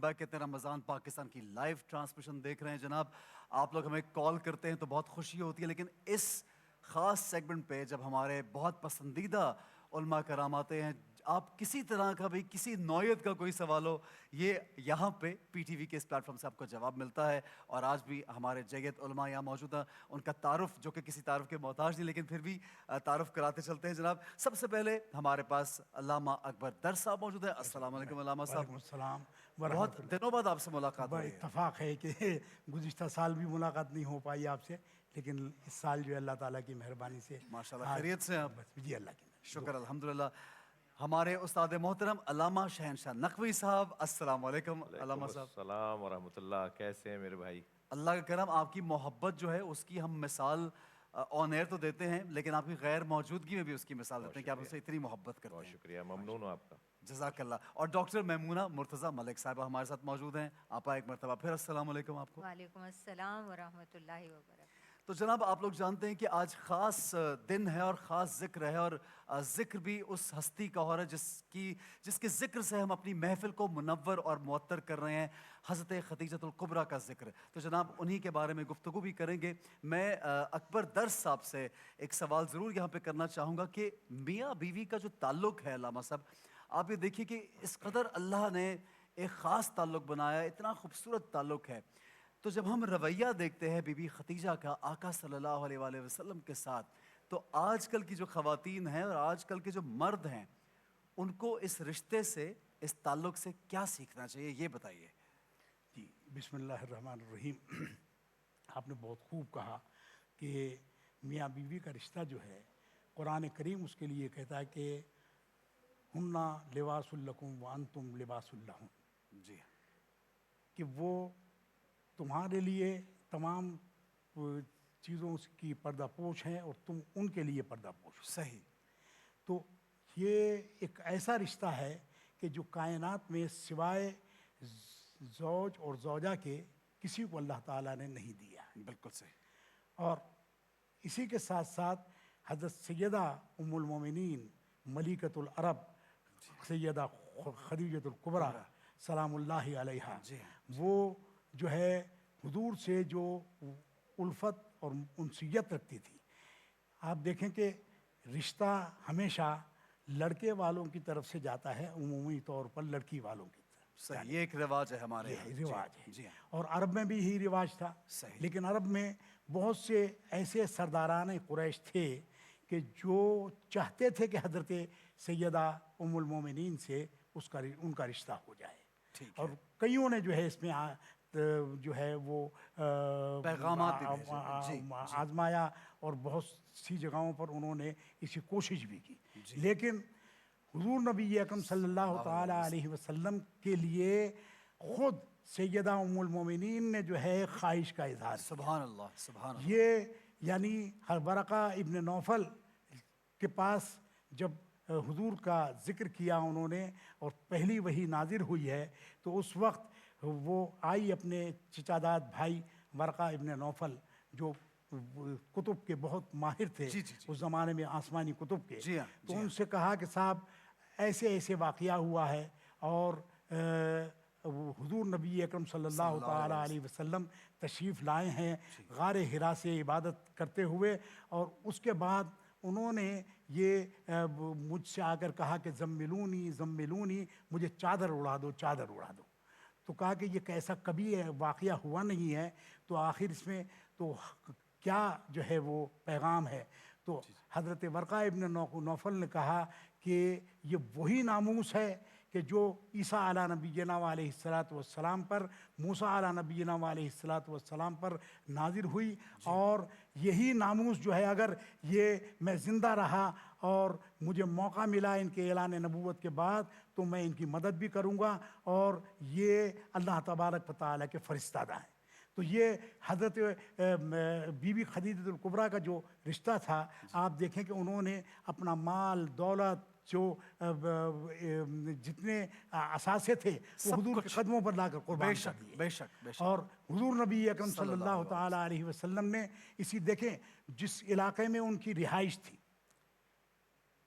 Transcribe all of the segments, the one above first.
Back کہتے ہیں رمضان پاکستان کی لائیو ٹرانسمیشن دیکھ رہے ہیں جناب. آپ لوگ ہمیں کال کرتے ہیں تو بہت خوشی ہوتی ہے، لیکن اس خاص سیگمنٹ پہ جب ہمارے بہت پسندیدہ علماء کرام آتے ہیں، آپ کسی طرح کا بھی کسی نوعیت کا کوئی سوال ہو، یہ یہاں پہ پی ٹی وی کے اس پلیٹ فارم سے آپ کو جواب ملتا ہے. اور آج بھی ہمارے جیت علماء یہاں موجود ہیں، ان کا تعارف جو کہ کسی تعارف کے محتاج نہیں، لیکن پھر بھی تعارف کراتے چلتے ہیں جناب. سب سے پہلے ہمارے پاس علامہ اکبر در صاحب موجود ہیں. السلام علیکم علامہ صاحب. وعلیکم السلام ورحمۃ بہت اللہ. دنوں بعد آپ سے ملاقات ہو بڑا رہی ہے. اتفاق ہے کہ گزشتہ سال بھی ملاقات نہیں ہو پائی آپ سے، لیکن اس سال جو ہے اللہ تعالیٰ کی مہربانی سے ماشاء اللہ. خیریت سے ہیں آپ؟ بس جی اللہ کی شکر الحمدللہ. ہمارے استاد محترم علامہ شہنشاہ نقوی صاحب. السلام علیکم علامہ صاحب. السلام ورحمۃ اللہ. کیسے ہیں میرے بھائی؟ اللہ کا کرم. آپ کی محبت جو ہے اس کی ہم مثال آن ایئر تو دیتے ہیں، لیکن آپ کی غیر موجودگی میں بھی اس کی مثال دیتے ہیں کہ آپ اس سے اتنی محبت کرتے بہت ہیں. شکریہ، ممنون ہوں آپ کا. جزاک اللہ. اور ڈاکٹر میمونہ مرتضیٰ ملک صاحبہ ہمارے ساتھ موجود ہیں. آپا ایک مرتبہ پھر السلام علیکم آپ کو. وعلیکم السلام ورحمۃ اللہ وبرکاتہ. تو جناب آپ لوگ جانتے ہیں کہ آج خاص دن ہے اور خاص ذکر ہے، اور ذکر بھی اس ہستی کا ہو رہا ہے جس کے ذکر سے ہم اپنی محفل کو منور اور معطر کر رہے ہیں. حضرت خدیجۃ الکبریٰ کا ذکر. تو جناب انہی کے بارے میں گفتگو بھی کریں گے. میں اکبر در صاحب سے ایک سوال ضرور یہاں پہ کرنا چاہوں گا کہ میاں بیوی کا جو تعلق ہے علامہ صاحب، آپ یہ دیکھیے کہ اس قدر اللہ نے ایک خاص تعلق بنایا، اتنا خوبصورت تعلق ہے. تو جب ہم رویہ دیکھتے ہیں بی بی خدیجہ کا آقا صلی اللہ علیہ وآلہ وسلم کے ساتھ، تو آج کل کی جو خواتین ہیں اور آج کل کے جو مرد ہیں، ان کو اس رشتے سے، اس تعلق سے کیا سیکھنا چاہیے، یہ بتائیے. جی بسم اللہ الرحمن الرحیم. آپ نے بہت خوب کہا کہ میاں بیوی کا رشتہ جو ہے، قرآن کریم اس کے لیے کہتا ہے کہ ہننا لباس لکم وانتم لباس لہم. جی. کہ وہ تمہارے لیے تمام چیزوں کی پردہ پوش ہیں اور تم ان کے لیے پردہ پوش ہو. صحیح. تو یہ ایک ایسا رشتہ ہے کہ جو کائنات میں سوائے زوج اور زوجہ کے کسی کو اللہ تعالیٰ نے نہیں دیا ہے. بالکل صحیح. اور اسی کے ساتھ ساتھ حضرت سیدہ ام المومنین ملکۃ العرب سیدہ خدیجۃ الکبریٰ سلام اللہ علیہا، وہ جو ہے حضور سے جو الفت اور انسیت رکھتی تھی. آپ دیکھیں کہ رشتہ ہمیشہ لڑکے والوں کی طرف سے جاتا ہے، عمومی طور پر لڑکی والوں کی طرف. صحیح. یہ ایک رواج ہے ہمارے یہ یہاں. رواج ہے. جی ہاں. اور عرب میں بھی یہی رواج تھا. صحیح. لیکن عرب میں بہت سے ایسے سرداران قریش تھے کہ جو چاہتے تھے کہ حضرت سیدہ ام المومنین سے ان کا رشتہ ہو جائے. اور کئیوں نے جو ہے اس میں جو ہے وہ پیغامات آزمایا اور بہت سی جگہوں پر انہوں نے اسی کوشش بھی کی. لیکن حضور نبی اکرم صلی اللہ تعالیٰ علیہ وسلم کے لیے خود سیدہ ام المومنین نے جو ہے خواہش کا اظہار. سبحان اللہ سبحان اللہ. یہ یعنی ورقہ ابن نوفل کے پاس جب حضور کا ذکر کیا انہوں نے اور پہلی وحی نازل ہوئی ہے، تو اس وقت وہ آئی اپنے چچاداد بھائی ورقہ ابن نوفل جو کتب کے بہت ماہر تھے اس زمانے میں، آسمانی کتب کے. تو ان سے کہا کہ صاحب ایسے ایسے واقعہ ہوا ہے اور حضور نبی اکرم صلی اللہ تعالیٰ علیہ وسلم تشریف لائے ہیں غار حرا سے عبادت کرتے ہوئے، اور اس کے بعد انہوں نے یہ مجھ سے آ کر کہا کہ زملونی زملونی، مجھے چادر اڑا دو چادر اڑا دو. تو کہا کہ یہ کیسا کبھی واقعہ ہوا نہیں ہے، تو آخر اس میں تو کیا جو ہے وہ پیغام ہے. تو حضرت ورقہ ابن نوفل نے کہا کہ یہ وہی ناموس ہے کہ جو عیسیٰ علیہ نبینا علیہ الصلاۃ والسلام پر، موسیٰ علیہ نبینا علیہ الصلاۃ والسلام پر نازل ہوئی. اور یہی ناموس جو ہے اگر یہ میں زندہ رہا اور مجھے موقع ملا ان کے اعلان نبوت کے بعد تو میں ان کی مدد بھی کروں گا، اور یہ اللہ تبارک و تعالیٰ کے فرستادہ ہیں. تو یہ حضرت بی بی خدیجۃ الکبریٰ کا جو رشتہ تھا، آپ دیکھیں کہ انہوں نے اپنا مال دولت جو جتنے اثاثے تھے وہ حضور کے قدموں پر لا کر قربان کر دیے. بے شک. اور حضور نبی اکرم صلی اللہ تعالیٰ علیہ وسلم نے اسی دیکھیں جس علاقے میں ان کی رہائش تھی،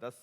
10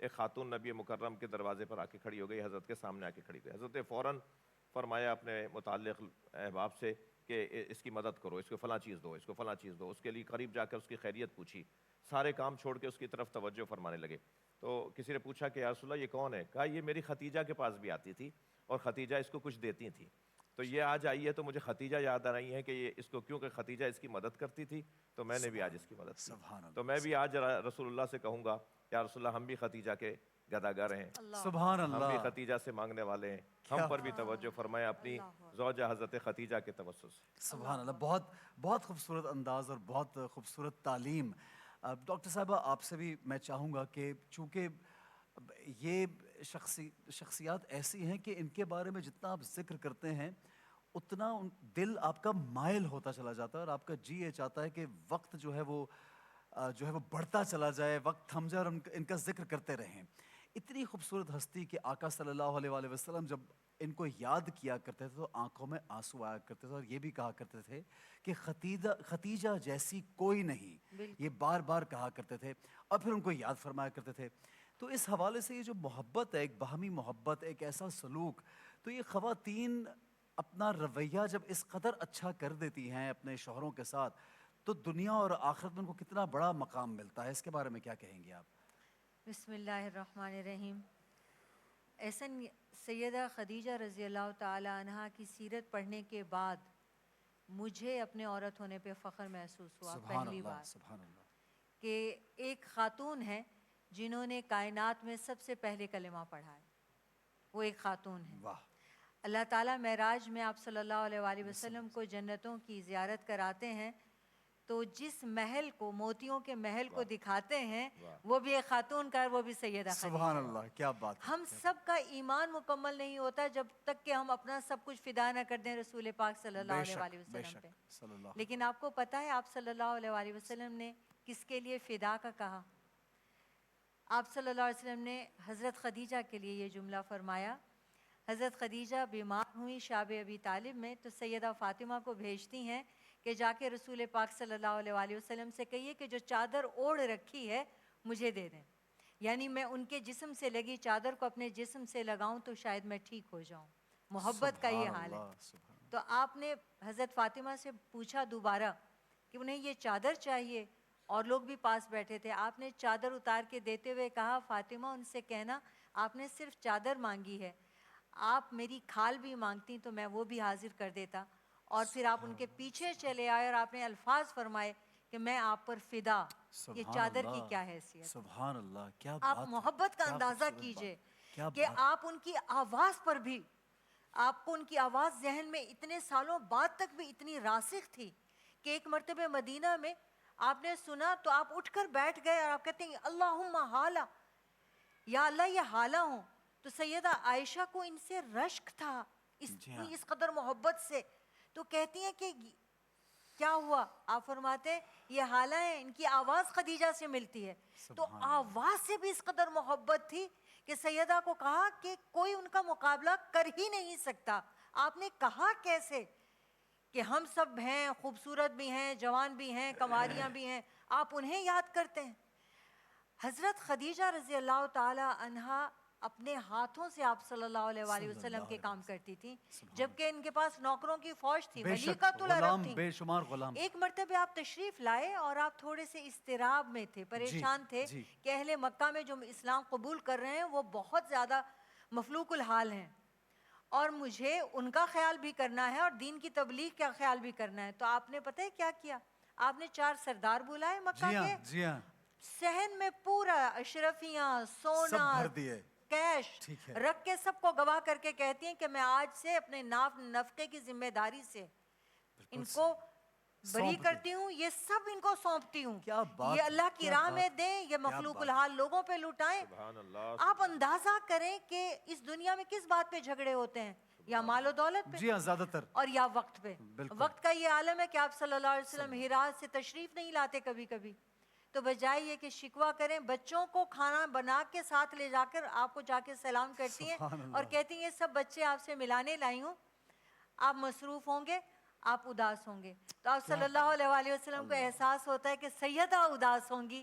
ایک خاتون نبی مکرم کے دروازے پر آ کے کھڑی ہو گئی، حضرت کے سامنے آ کے کھڑی ہوئی. حضرت فوراً فرمایا اپنے متعلق احباب سے کہ اس کی مدد کرو، اس کو فلاں چیز دو، اس کو فلاں چیز دو. اس کے لیے قریب جا کر اس کی خیریت پوچھی. سارے کام چھوڑ کے اس کی طرف توجہ فرمانے لگے. تو کسی نے پوچھا کہ یا رسول اللہ یہ کون ہے؟ کہا یہ میری ختیجہ کے پاس بھی آتی تھی اور ختیجہ اس کو کچھ دیتی تھی، تو یہ آج آئی ہے تو مجھے ختیجہ یاد آ رہی ہیں کہ یہ اس کو، کیونکہ ختیجہ اس کی مدد کرتی تھی تو میں نے بھی آج اس کی مدد کی. سبحان اللہ. تو میں بھی آج رسول اللہ سے کہوں گا یا رسول اللہ ہم بھی ختیجہ کے گداگر ہیں، سبحان ہم بھی اللہ. ختیجہ سے مانگنے والے ہیں. ہم پر بھی توجہ فرمائیں اپنی زوجہ حضرت ختیجہ کے توسط سے. سبحان اللہ. بہت بہت خوبصورت انداز اور بہت خوبصورت تعلیم. ڈاکٹر صاحبہ آپ سے بھی میں چاہوں گا کہ چونکہ یہ شخصیات ایسی ہیں کہ ان کے بارے میں جتنا آپ ذکر کرتے ہیں اتنا دل آپ کا مائل ہوتا چلا جاتا ہے اور آپ کا جی یہ چاہتا ہے کہ وقت جو ہے وہ بڑھتا چلا جائے، وقت تھم جائے اور ان کا ذکر کرتے رہیں. اتنی خوبصورت ہستی کہ آقا صلی اللہ علیہ وآلہ وسلم جب ان کو یاد کیا کرتے تھے تو آنکھوں میں آنسو آیا کرتے تھے اور یہ بھی کہا کرتے تھے کہ ختیجہ جیسی کوئی نہیں. یہ بار بار کہا کرتے تھے اور پھر ان کو یاد فرمایا کرتے تھے. تو اس حوالے سے یہ جو محبت ہے، ایک باہمی محبت، ایک ایسا سلوک، تو یہ خواتین اپنا رویہ جب اس قدر اچھا کر دیتی ہیں اپنے شوہروں کے ساتھ تو دنیا اور آخرت میں ان کو کتنا بڑا مقام ملتا ہے. اس کے بارے میں کیا کہیں گے آپ؟ بسم اللہ الرحمن الرحیم. ایسن سیدہ خدیجہ رضی اللہ تعالی عنہ کی سیرت پڑھنے کے بعد مجھے اپنے عورت ہونے پہ فخر محسوس ہوا پہلی بار سبحان اللہ. کہ ایک خاتون ہے جنہوں نے کائنات میں سب سے پہلے کلمہ پڑھا ہے، وہ ایک خاتون ہے. واہ. اللہ تعالیٰ معراج میں آپ صلی اللہ علیہ وآلہ وسلم کو جنتوں کی زیارت کراتے ہیں تو جس محل کو، موتیوں کے محل کو دکھاتے ہیں وہ بھی ایک خاتون کا ہے، وہ بھی سیدہ خدیجہ. سبحان اللہ. کیا بات ہے. ہم سب کا ایمان مکمل نہیں ہوتا جب تک کہ ہم اپنا سب کچھ فدا نہ کر دیں رسول پاک صلی اللہ علیہ وآلہ وسلم پہ. صلی اللہ. لیکن آپ کو پتہ ہے آپ صلی اللہ علیہ وآلہ وسلم نے کس کے لیے فدا کا کہا؟ آپ صلی اللہ علیہ وسلم نے حضرت خدیجہ کے لیے یہ جملہ فرمایا. حضرت خدیجہ بیمار ہوئی شاب ابی طالب میں تو سیدہ فاطمہ کو بھیجتی ہیں کہ جا کے رسول پاک صلی اللہ علیہ وآلہ وسلم سے کہیے کہ جو چادر اوڑھ رکھی ہے مجھے دے دیں، یعنی میں ان کے جسم سے لگی چادر کو اپنے جسم سے لگاؤں تو شاید میں ٹھیک ہو جاؤں. محبت کا یہ حال ہے. تو آپ نے حضرت فاطمہ سے پوچھا دوبارہ کہ انہیں یہ چادر چاہیے، اور لوگ بھی پاس بیٹھے تھے. آپ نے چادر اتار کے دیتے ہوئے کہا فاطمہ ان سے کہنا آپ نے صرف چادر مانگی ہے، آپ میری کھال بھی مانگتی تو میں وہ بھی حاضر کر دیتا. اور پھر آپ ان کے پیچھے چلے آئے اور آپ نے الفاظ فرمائے کہ میں آپ پر فدا. یہ چادر کی کیا حیثیت. سبحان اللہ. کیا آپ محبت کا اندازہ کیجئے کہ آپ ان کی آواز پر بھی، آپ کو ان کی آواز ذہن میں اتنے سالوں بعد تک بھی اتنی راسخ تھی کہ ایک مرتبہ مدینہ میں آپ نے سنا تو آپ اٹھ کر بیٹھ گئے اور آپ کہتے ہیں اللہم حالہ، یا اللہ یہ حالہ ہوں. تو سیدہ عائشہ کو ان سے رشک تھا اس قدر محبت سے. تو کہتی ہیں کہ کیا ہوا؟ آپ فرماتے ہیں یہ حالہ ہیں، ان کی آواز خدیجہ سے ملتی ہے. تو آواز سے بھی اس قدر محبت تھی کہ سیدہ کو کہا کہ کوئی ان کا مقابلہ کر ہی نہیں سکتا. آپ نے کہا کیسے کہ ہم سب ہیں، خوبصورت بھی ہیں، جوان بھی ہیں، کنواریاں بھی ہیں، آپ انہیں یاد کرتے ہیں. حضرت خدیجہ رضی اللہ تعالی عنہا اپنے ہاتھوں سے آپ صلی اللہ علیہ وآلہ وسلم کے کام کرتی تھیں، جبکہ ان کے پاس نوکروں کی فوج تھی، ملیکۃ العرب تھی. بے شمار غلام. ایک مرتبہ آپ تشریف لائے اور آپ تھوڑے سے اضطراب میں تھے، پریشان تھے کہ اہل مکہ میں جو اسلام قبول کر رہے ہیں وہ بہت زیادہ مفلوق الحال ہیں اور مجھے ان کا خیال بھی کرنا ہے اور دین کی تبلیغ کا خیال بھی کرنا ہے. تو آپ نے پتہ ہے کیا کیا؟ آپ نے 4 سردار بلائے مکہ کے، جی ہاں، صحن میں پورا اشرفیاں، سونا، بھر دیے، کیش رکھ کے سب کو گواہ کر کے کہتی ہیں کہ میں آج سے اپنے نفقے کی ذمہ داری سے ان کو بری کرتی ہوں، یہ سب ان کو سونپتی ہوں، یہ اللہ کی راہ میں دیں، یہ مخلوق الحال لوگوں پہ لٹائیں. آپ اندازہ کریں کہ اس دنیا میں کس بات پہ جھگڑے ہوتے ہیں، یا مال و دولت پہ، جی ہاں زیادہ تر، اور یا وقت پہ. وقت کا یہ عالم ہے کہ آپ صلی اللہ علیہ وسلم ہرات سے تشریف نہیں لاتے کبھی کبھی، تو بجائے یہ کہ شکوہ کریں، بچوں کو کھانا بنا کے ساتھ لے جا کر آپ کو جا کے سلام کرتی ہیں اور کہتی ہیں یہ سب بچے آپ سے ملانے لائی ہوں، آپ مصروف ہوں گے، آپ اداس ہوں گے. تو آپ صلی اللہ علیہ وآلہ وسلم کو احساس ہوتا ہے کہ سیدہ اداس ہوں گی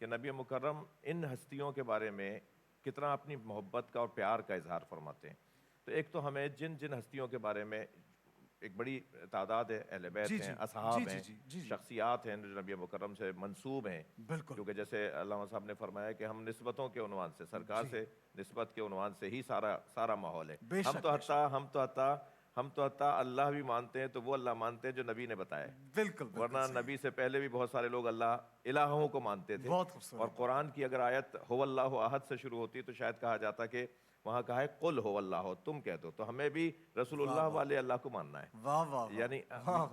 کہ نبی مکرم ان ہستیوں کے بارے میں کتنا اپنی محبت کا اور پیار کا اظہار فرماتے ہیں. تو ایک تو ہمیں جن جن ہستیوں کے بارے میں ایک بڑی تعداد ہے، اہل بیت جی، ہیں، جی، اصحاب جی، ہیں، جی، جی، جی، شخصیات ہیں جو نبی مکرم سے منسوب ہیں. بالکل. کیونکہ جیسے علامہ صاحب نے فرمایا کہ ہم نسبتوں کے عنوان سے، سرکار سے نسبت کے عنوان سے ہی سارا ماحول ہے. بے ہم شک، تو حتیٰ اللہ بھی مانتے ہیں تو وہ اللہ مانتے ہیں جو نبی نے بتایا ہے. بالکل ورنہ صحیح. نبی سے پہلے بھی بہت سارے لوگ اللہ الہوں کو مانتے تھے. بہت خوبصورت اور قرآن کی اگر آیت هو اللہ احد سے شروع ہوتی تو شاید کہا جاتا کہ وہاں کہا ہے قل هو اللہ، تم کہہ دو. تو ہمیں بھی رسول اللہ والے اللہ کو ماننا ہے. واہ واہ واہ. یعنی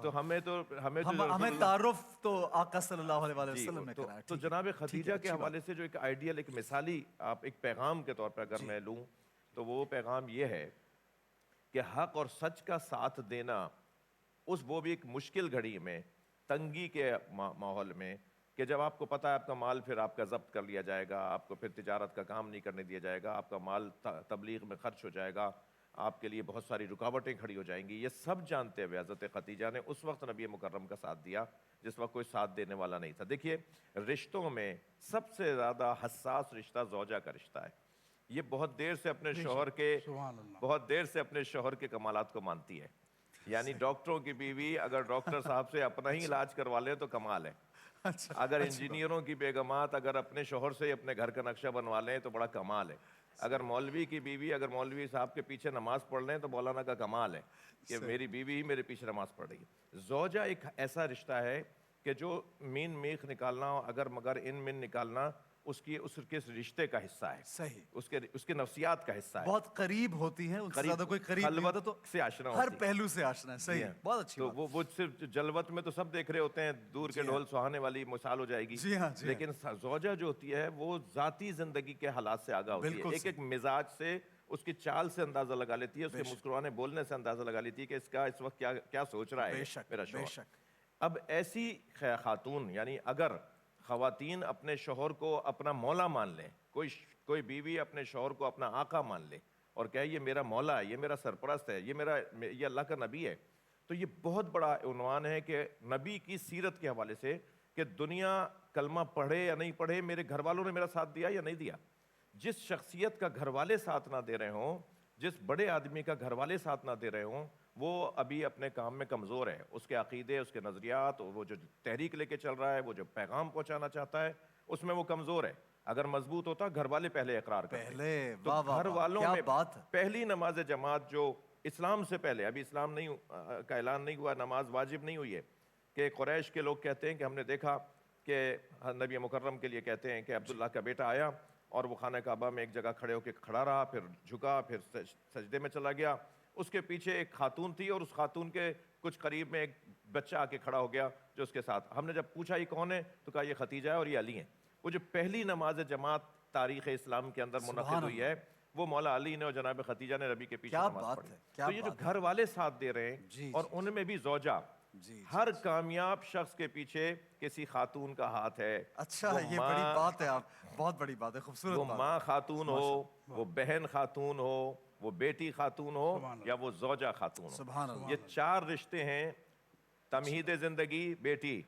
تو ہمیں رسول ہمیں اللہ تعارف تو آقا صلی اللہ علیہ وآلہ جی وسلم نے تو کرایا. تو ٹھیک ہے. جناب خدیجہ کے اچھی بات. حوالے سے جو ایک آئیڈیل، ایک مثالی آپ ایک پیغام کے طور پہ اگر میں لوں تو وہ پیغام یہ ہے کہ حق اور سچ کا ساتھ دینا وہ بھی ایک مشکل گھڑی میں، تنگی کے ماحول میں، کہ جب آپ کو پتہ ہے آپ کا مال پھر آپ کا ضبط کر لیا جائے گا، آپ کو پھر تجارت کا کام نہیں کرنے دیا جائے گا، آپ کا مال تبلیغ میں خرچ ہو جائے گا، آپ کے لیے بہت ساری رکاوٹیں کھڑی ہو جائیں گی. یہ سب جانتے ہوئے حضرت خدیجہ نے اس وقت نبی مکرم کا ساتھ دیا جس وقت کوئی ساتھ دینے والا نہیں تھا. دیکھیے رشتوں میں سب سے زیادہ حساس رشتہ زوجہ کا رشتہ ہے. یہ بہت دیر سے اپنے شوہر کے کمالات کو مانتی ہے. یعنی ڈاکٹروں کی بیوی اگر ڈاکٹر صاحب سے اپنا ہی علاج کروا لے تو کمال ہے. اگر انجینئروں کی بیگمات اگر اپنے شوہر سے اپنے گھر کا نقشہ بنوا لیں تو بڑا کمال ہے. اگر مولوی کی بیوی اگر مولوی صاحب کے پیچھے نماز پڑھ لیں تو مولانا کا کمال ہے کہ میری بیوی ہی میرے پیچھے نماز پڑھ رہی ہے. زوجہ ایک ایسا رشتہ ہے کہ جو مین میخ نکالنا اگر مگر ان من نکالنا اس کے رشتے کا حصہ ہے. صحیح. اس کے نفسیات کا حصہ ہے. بہت قریب ہوتی ہیں، اس سے زیادہ کوئی قریب نہیں خلوت ہوتا تو سے آشنا ہر ہوتی ہے. پہلو سے آشنا ہے. صحیح. بہت اچھی تو بات. وہ صرف جلوت میں تو سب دیکھ رہے ہوتے ہیں، دور کے ڈھول سہانے والی مثال ہو جائے گی. جی ہاں، جی ہاں. لیکن زوجہ جو ہوتی ہے وہ ذاتی زندگی کے حالات سے آگاہ ہوتی ہے. ایک مزاج سے، اس کی چال سے اندازہ لگا لیتی ہے، اس کے مسکرانے بولنے سے اندازہ لگا لیتی ہے کہ اس وقت کیا سوچ رہا ہے میرا شوہر. اب ایسی خاتون، یعنی اگر خواتین اپنے شوہر کو اپنا مولا مان لیں، کوئی بیوی اپنے شوہر کو اپنا آقا مان لے اور کہے یہ میرا مولا ہے، یہ میرا سرپرست ہے، یہ اللہ کا نبی ہے، تو یہ بہت بڑا عنوان ہے کہ نبی کی سیرت کے حوالے سے کہ دنیا کلمہ پڑھے یا نہیں پڑھے، میرے گھر والوں نے میرا ساتھ دیا یا نہیں دیا. جس شخصیت کا گھر والے ساتھ نہ دے رہے ہوں، جس بڑے آدمی کا گھر والے ساتھ نہ دے رہے ہوں، وہ ابھی اپنے کام میں کمزور ہے. اس کے عقیدے، اس کے نظریات، وہ جو تحریک لے کے چل رہا ہے، وہ جو پیغام پہنچانا چاہتا ہے، اس میں وہ کمزور ہے. اگر مضبوط ہوتا گھر والے پہلے اقرار کرتے. تو گھر والوں میں پہلی نماز جماعت جو اسلام سے پہلے، ابھی اسلام کا اعلان نہیں ہوا، نماز واجب نہیں ہوئی ہے، کہ قریش کے لوگ کہتے ہیں کہ ہم نے دیکھا کہ نبی مکرم کے لیے کہتے ہیں کہ عبداللہ کا بیٹا آیا اور وہ خانہ کعبہ میں ایک جگہ کھڑے ہو کے کھڑا رہا، پھر جھکا، پھر سجدے میں چلا گیا. اس کے پیچھے ایک خاتون تھی اور اس خاتون کے کچھ قریب میں ایک بچہ آ کے کھڑا ہو گیا جو اس کے ساتھ. ہم نے جب پوچھا یہ کون ہے تو کہا یہ خدیجہ ہے اور یہ علی ہیں. وہ جو پہلی نماز جماعت تاریخ اسلام کے اندر منعقد ہوئی ہے وہ مولا علی نے اور جناب خدیجہ نے نبی کے پیچھے نماز پڑھی. تو یہ جو گھر والے ساتھ دے رہے ہیں اور ان میں بھی زوجہ، ہر کامیاب شخص کے پیچھے کسی خاتون کا ہاتھ ہے. اچھا، یہ بڑی بات ہے، آپ بہت بڑی بات ہے، خوبصورت وہ بات. ماں خاتون ہو، وہ بہن خاتون ہو، وہ بیٹی خاتون ہو یا وہ زوجہ خاتون ہو. سبحان اللہ. یہ چار رشتے ہیں: تمہید زندگی بیٹی،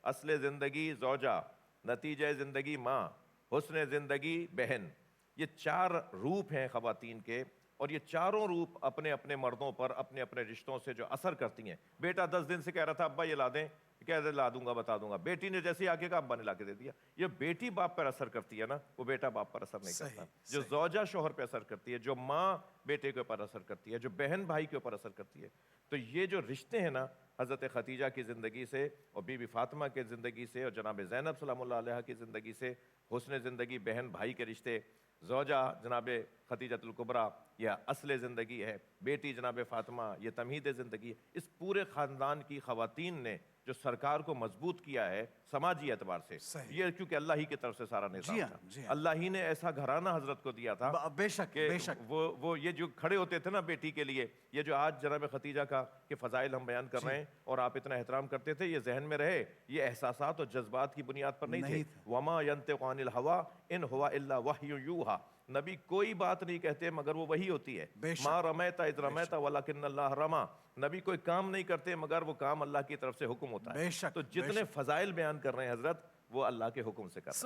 اصل زندگی زوجہ، نتیجہ زندگی ماں، حسن زندگی بہن. یہ چار روپ ہیں خواتین کے، اور یہ چاروں روپ اپنے اپنے مردوں پر، اپنے اپنے رشتوں سے جو اثر کرتی ہیں. بیٹا 10 دن سے کہہ رہا تھا ابا یہ لا دیں، کہہ لا دوں گا، بتا دوں گا. بیٹی نے جیسے آ کے کہا ابا نے لا کے دے دیا. یہ بیٹی باپ پر اثر کرتی ہے نا، وہ بیٹا باپ پر اثر نہیں کرتا. جو زوجہ شوہر پہ اثر کرتی ہے، جو ماں بیٹے کے اوپر اثر کرتی ہے، جو بہن بھائی کے اوپر اثر کرتی ہے. تو یہ جو رشتے ہیں نا حضرت خدیجہ کی زندگی سے اور بی بی فاطمہ کی زندگی سے اور جناب زینب سلام اللہ علیہ کی زندگی سے، حسن زندگی بہن بھائی کے رشتے، زوجہ جناب خدیجۃ الکبریٰ یہ اصل زندگی ہے، بیٹی جناب فاطمہ یہ تمہید زندگی ہے. اس پورے خاندان کی خواتین نے جو سرکار کو مضبوط کیا ہے سماجی اعتبار سے، یہ کیونکہ اللہ ہی کی طرف سے سارا نظام تھا. اللہ ہی نے ایسا گھرانہ حضرت کو دیا تھا بے شک بے شک. وہ یہ جو کھڑے ہوتے تھے نا بیٹی کے لیے، یہ جو آج جناب خدیجہ کا کے فضائل ہم بیان کر رہے ہیں اور آپ اتنا احترام کرتے تھے، یہ ذہن میں رہے یہ احساسات اور جذبات کی بنیاد پر نہیں تھے. وما ينطق عن الهوى ان هو الا وحی یوحى. نبی کوئی بات نہیں کہتے مگر وہ وہی ہوتی ہے. ما رمیت اذ رمیت ولکن اللہ رما. نبی کوئی کام نہیں کرتے مگر وہ کام اللہ کی طرف سے حکم ہوتا ہے. تو جتنے فضائل بیان کر رہے ہیں حضرت، وہ اللہ کے حکم سے کر رہے ہیں۔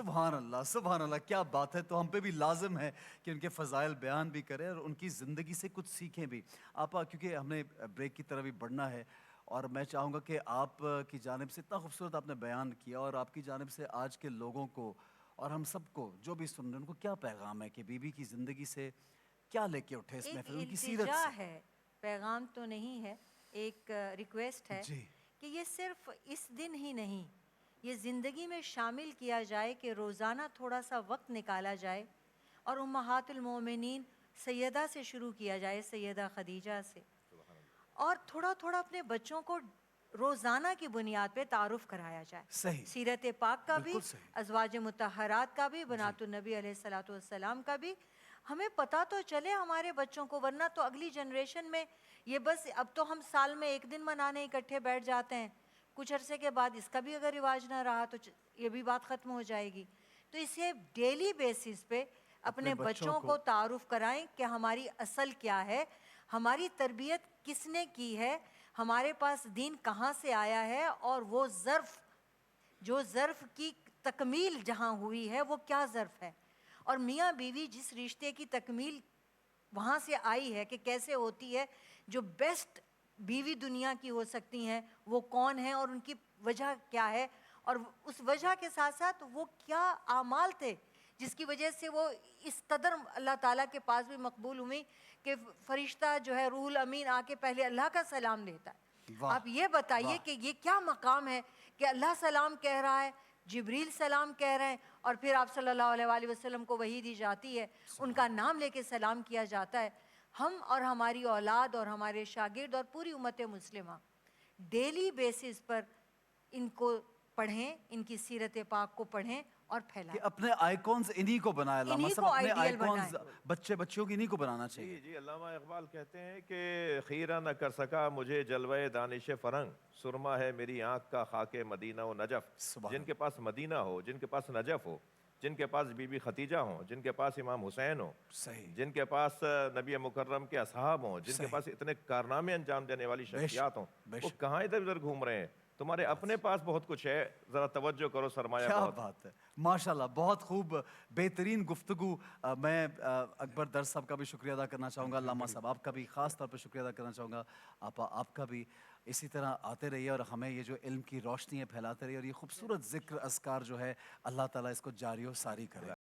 سبحان اللہ، کیا بات ہے۔ تو ہم پہ بھی لازم ہے کہ ان کے فضائل بیان بھی کریں اور ان کی زندگی سے کچھ سیکھیں بھی۔ آپا، کیونکہ ہم نے بریک کی طرف بھی بڑھنا ہے اور میں چاہوں گا کہ آپ کی جانب سے اتنا خوبصورت آپ نے بیان کیا اور آپ کی جانب سے آج کے لوگوں کو اور ہم سب کو جو بھی سن رہے ہیں ان کو کیا پیغام ہے کہ بی بی کی زندگی سے کیا لے کے اٹھے اس ایک محفل، ان کی سیرت التجا سے؟ ہے، پیغام تو نہیں ہے، ایک ریکویسٹ ہے جی کہ یہ صرف اس دن ہی نہیں، یہ زندگی میں شامل کیا جائے کہ روزانہ تھوڑا سا وقت نکالا جائے اور امہات المومنین سیدہ سے شروع کیا جائے، سیدہ خدیجہ سے، اور تھوڑا تھوڑا اپنے بچوں کو روزانہ کی بنیاد پہ تعارف کرایا جائے، صحیح، سیرت پاک کا بھی، بالکل صحیح۔ ازواج مطہرات کا بھی، بنات النبی علیہ الصلوۃ والسلام کا بھی، ہمیں پتہ تو چلے ہمارے بچوں کو، ورنہ تو اگلی جنریشن میں یہ بس اب تو ہم سال میں ایک دن منانے اکٹھے بیٹھ جاتے ہیں، کچھ عرصے کے بعد اس کا بھی اگر رواج نہ رہا تو یہ بھی بات ختم ہو جائے گی۔ تو اسے ڈیلی بیسس پہ اپنے بچوں کو تعارف کرائیں کہ ہماری اصل کیا ہے، ہماری تربیت کس نے کی ہے، ہمارے پاس دین کہاں سے آیا ہے، اور وہ ظرف جو ظرف کی تکمیل جہاں ہوئی ہے وہ کیا ظرف ہے، اور میاں بیوی جس رشتے کی تکمیل وہاں سے آئی ہے کہ کیسے ہوتی ہے، جو بیسٹ بیوی دنیا کی ہو سکتی ہیں وہ کون ہیں اور ان کی وجہ کیا ہے، اور اس وجہ کے ساتھ ساتھ وہ کیا اعمال تھے جس کی وجہ سے وہ اس قدر اللہ تعالیٰ کے پاس بھی مقبول ہوئی کہ فرشتہ جو ہے روح الامین آ کے پہلے اللہ کا سلام لیتا ہے۔ واہ، آپ یہ بتائیے کہ یہ کیا مقام ہے کہ اللہ سلام کہہ رہا ہے، جبریل سلام کہہ رہے ہیں، اور پھر آپ صلی اللہ علیہ وآلہ وسلم کو وحی دی جاتی ہے، ان کا نام لے کے سلام کیا جاتا ہے۔ ہم اور ہماری اولاد اور ہمارے شاگرد اور پوری امت مسلمہ ڈیلی بیسس پر ان کو پڑھیں، ان کی سیرت پاک کو پڑھیں اور کہ پھیلائیں، اپنے آئیکونز انہی کو بنائے علامہ انہی صاحب، کو اپنے آئیڈیل آئیکونز بنائیں۔ بچے بچیوں کی انہی کو بنانا چاہیے۔ جی علامہ اقبال کہتے ہیں کہ خیرہ نہ کر سکا مجھے جلوہ دانش فرنگ، سرما ہے میری آنکھ کا خاک مدینہ و نجف۔ سبحان جن کے پاس مدینہ ہو، جن کے پاس نجف ہو، جن کے پاس بی بی ختیجہ ہوں، جن کے پاس امام حسین ہوں، صحیح، جن کے پاس نبی مکرم کے اصحاب ہوں، جن کے صحیح، پاس اتنے کارنامے انجام دینے والی بے شخصیات ہوں، شک، بے وہ شک، کہاں ادھر ادھر گھوم رہے ہیں؟ تمہارے اپنے پاس بہت کچھ ہے، ذرا توجہ کرو، سرمایہ کیا بہت ہے۔ بات ہے، ماشاءاللہ، بہت خوب، بہترین گفتگو۔ میں اکبر در صاحب کا بھی شکریہ ادا کرنا چاہوں گا، علامہ صاحب آپ کا بھی خاص طور پہ شکریہ ادا کرنا چاہوں گا، آپ کا بھی اسی طرح آتے رہیے اور ہمیں یہ جو علم کی روشنی ہے پھیلاتے رہیے، اور یہ خوبصورت ذکر اذکار جو ہے اللہ تعالیٰ اس کو جاری و ساری کرے۔